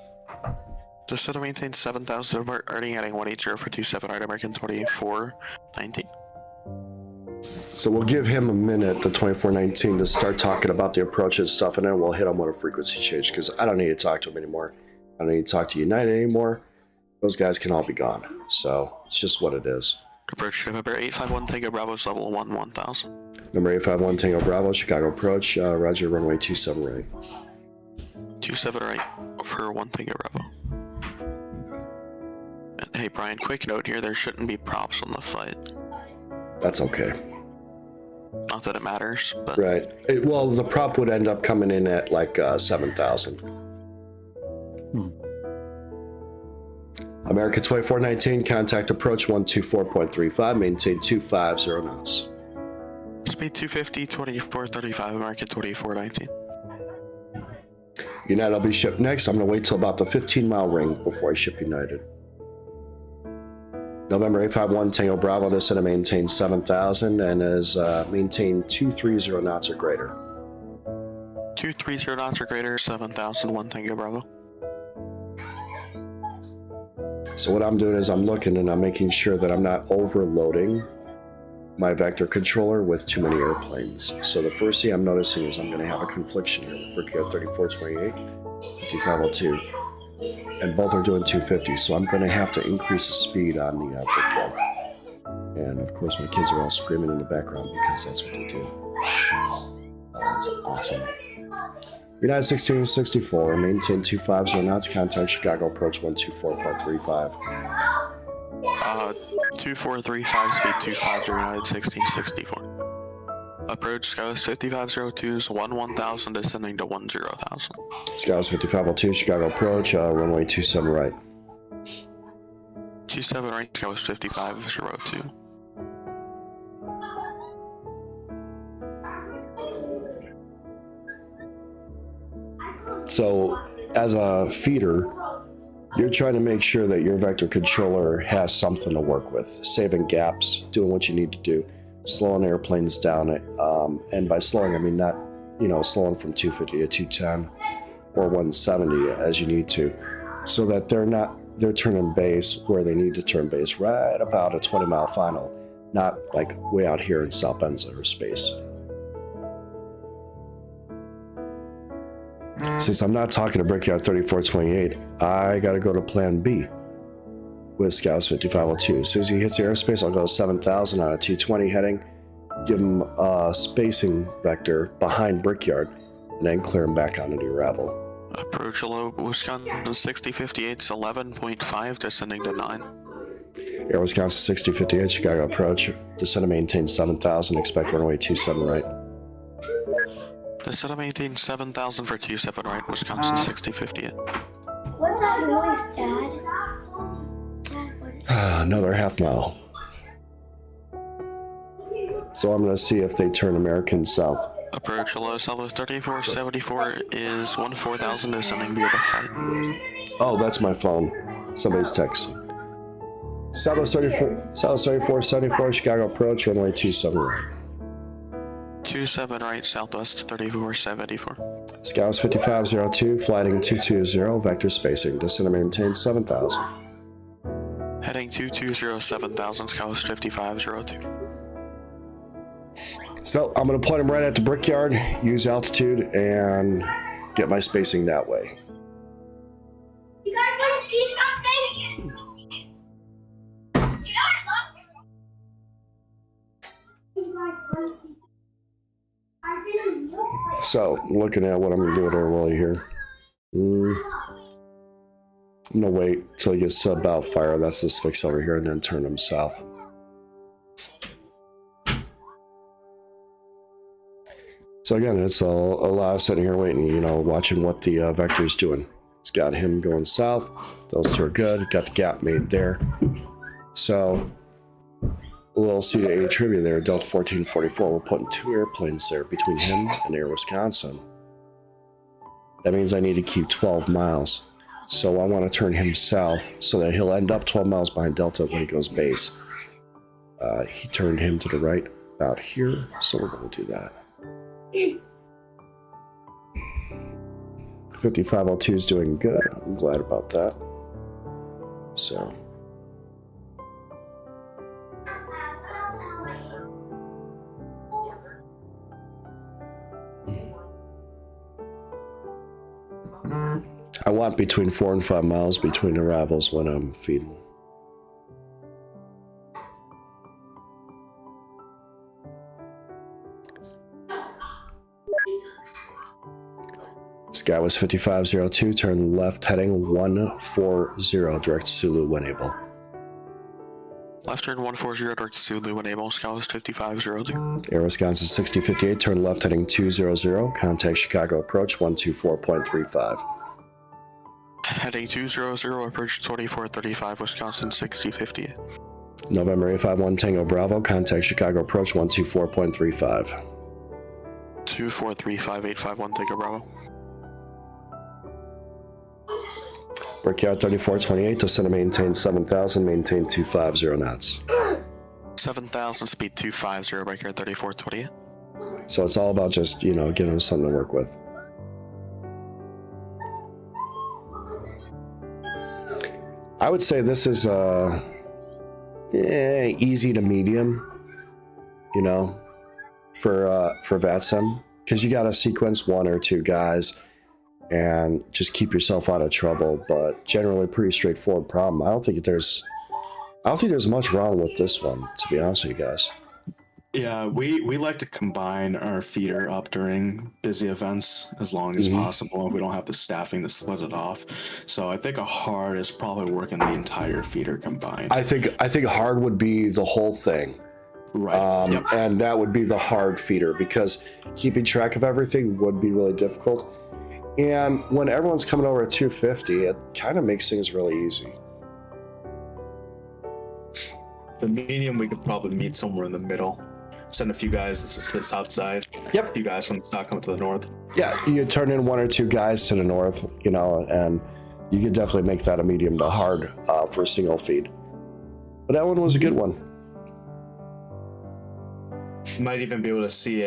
Descend to maintain 7000, depart Ernie heading 180 for 27 right, American 2419. So we'll give him a minute, the 2419, to start talking about the approach and stuff, and then we'll hit him with a frequency change, because I don't need to talk to him anymore. I don't need to talk to United anymore. Those guys can all be gone. So it's just what it is. Approach November 851 Tango Bravo's level 1000. Number 851 Tango Bravo, Chicago approach, roger, runway 27 right. 27 right for 1 Tango Bravo. And hey Brian, quick note here, there shouldn't be props on the flight. That's okay. Not that it matters, but Right. Well, the prop would end up coming in at like 7,000. America 2419, contact approach 124.35, maintain 250 knots. speed 250, 2435, American 2419. United will be shipped next. I'm going to wait till about the 15-mile ring before I ship United. November 851 Tango Bravo, descend and maintain 7,000 and is maintain 230 knots or greater. 230 knots or greater, 7000, 1 Tango Bravo. So what I'm doing is I'm looking and I'm making sure that I'm not overloading my vector controller with too many airplanes. So the first thing I'm noticing is I'm going to have a confliction here. Brickyard 3428, 5502, and both are doing 250. So I'm going to have to increase the speed on the Brickyard. And of course my kids are all screaming in the background because that's what they do. That's awesome. United 1664, maintain 250 knots, contact Chicago approach 124.35. 2435, speed 250, United 1664. Approach Skywest 5502 is 1000, descending to 10,000. Skywest 5502, Chicago approach, runway 27 right. 27 right, Skywest 5502. So, as a feeder, you're trying to make sure that your vector controller has something to work with, saving gaps, doing what you need to do, slowing airplanes down. And by slowing, I mean not, slowing from 250 to 210 or 170 as you need to. so that they're turning base where they need to turn base, right about a 20-mile final, not like way out here in South Bend's airspace. Since I'm not talking to Brickyard 3428, I gotta go to plan B with Scouts 5502. As soon as he hits the airspace, I'll go 7,000 on a 220 heading, give him a spacing vector behind Brickyard, and then clear him back onto the arrival. Approach hello, Wisconsin 6058 is 11.5, descending to 9. Air Wisconsin 6058, Chicago approach, descend and maintain 7,000, expect runway 27 right. Descend and maintain 7,000 for 27 right, Wisconsin 6058. What's that noise, Dad? Dad, what is Another half mile. So I'm gonna see if they turn American south. Approach hello, Southwest 3474 is 14,000, descending via the fight. Oh, that's my phone. Somebody's text. Southwest 3474, Chicago approach, runway 27 right. 27 right, Southwest 3474. Scouts 5502, flighting 220, vector spacing, descend and maintain 7,000. Heading 220, 7,000, Scouts 5502. So I'm gonna point him right at the Brickyard, use altitude, and get my spacing that way. You guys want to see something? You know So looking at what I'm gonna do with Airwally here. I'm gonna wait till he gets to about fire. That's this fix over here, and then turn him south. So again, it's a lot of sitting here waiting, you know, watching what the vector's doing. It's got him going south. Those two are good. Got the gap made there. So a little C to A trivia there. Delta 1444. We're putting 2 airplanes there between him and Air Wisconsin. That means I need to keep 12 miles. So I want to turn him south so that he'll end up 12 miles behind Delta when he goes base. He turned him to the right about here, so we're going to do that. 5502 is doing good. I'm glad about that. So I want between 4 and 5 miles between arrivals when I'm feeding. Sky was 5502, turn left heading 140, direct Zulu when able. Left turn 140, direct Zulu when able, Scouts 5502. Air Wisconsin 6058, turn left heading 200, contact Chicago approach 124.35. Heading 200, approach 2435, Wisconsin 6058. November 851 Tango Bravo, contact Chicago approach 124.35. 2435 851, Tango Bravo. Brickyard 3428, descend and maintain 7,000, maintain 250 knots. 7,000, speed 250, Brickyard 3428. So it's all about just, you know, giving them something to work with. I would say this is easy to medium, you know, for VATSIM, because you got to sequence 1 or 2 guys and just keep yourself out of trouble. But generally, pretty straightforward problem. I don't think there's much wrong with this one, to be honest with you guys. Yeah, we like to combine our feeder up during busy events as long as possible. We don't have the staffing to split it off. So I think a hard is probably working the entire feeder combined. I think hard would be the whole thing. Right. Yep. And that would be the hard feeder, because keeping track of everything would be really difficult. And when everyone's coming over at 250, it kind of makes things really easy. The medium, we could probably meet somewhere in the middle. Send a few guys to the south side. Yep. A few guys from the south come to the north. Yeah, you turn in 1 or 2 guys to the north, you know, and you could definitely make that a medium to hard for a single feed. But that one was a good one. Might even be able to see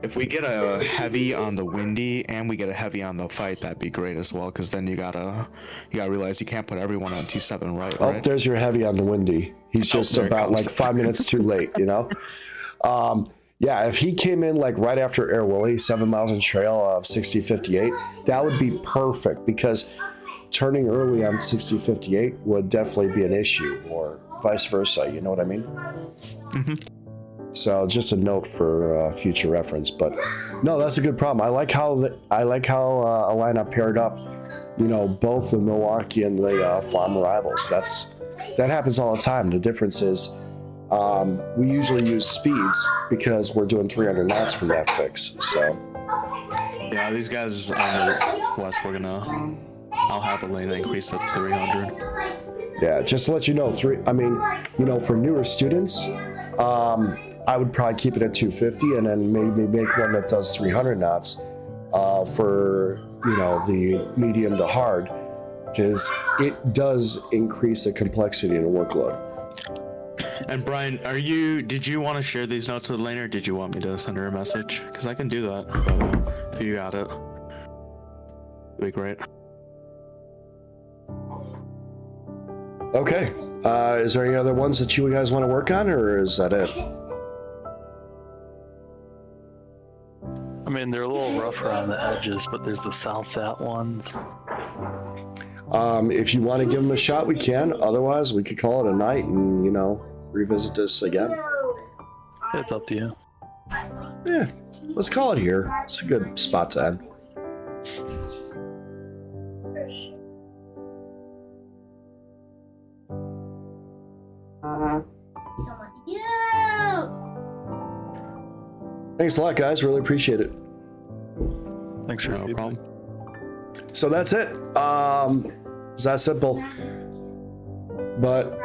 If we get a heavy on the windy and we get a heavy on the fight, that'd be great as well. Because then you gotta realize you can't put everyone on T7, right? Oh, right? there's your heavy on the windy. He's just there it about comes. like 5 minutes too late, you know? Yeah, if he came in like right after Air Willie, 7 miles in trail of 6058, that would be perfect because turning early on 6058 would definitely be an issue, or vice versa. You know what I mean? Mm-hmm. So just a note for future reference. But no, that's a good problem. I like how a lineup paired up. You know, both the Milwaukee and the farm rivals. That happens all the time. The difference is we usually use speeds because we're doing 300 knots from that fix. So Yeah, these guys on the west, I'll have a lane increase at 300. yeah, just to let you know, for newer students, I would probably keep it at 250 and then maybe make one that does 300 knots for, the medium to hard, because it does increase the complexity and the workload. And Brian, did you want to share these notes with Lane, or did you want me to send her a message? Because I can do that, but if you got it, it'd be great. Okay. Is there any other ones that you guys want to work on, or is that it? I mean, they're a little rough around the edges, but there's the SouthSat ones. If you want to give them a shot, we can. Otherwise, we could call it a night and, revisit this again. It's up to you. Yeah, let's call it here. It's a good spot to end. Thanks a lot, guys. Really appreciate it. Thanks for No problem. So that's it. It's that simple. But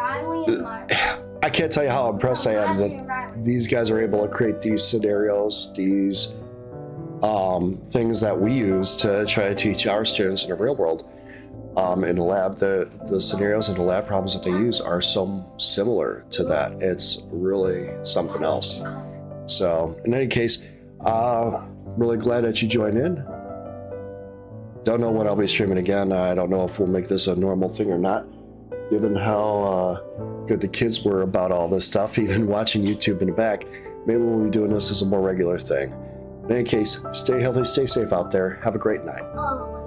I can't tell you how impressed I am that these guys are able to create these scenarios, these things that we use to try to teach our students in the real world. In the lab, the scenarios and the lab problems that they use are so similar to that. It's really something else. So in any case, really glad that you joined in. Don't know when I'll be streaming again. I don't know if we'll make this a normal thing or not, given how good the kids were about all this stuff, even watching YouTube in the back. Maybe we'll be doing this as a more regular thing. In any case, stay healthy, stay safe out there. Have a great night.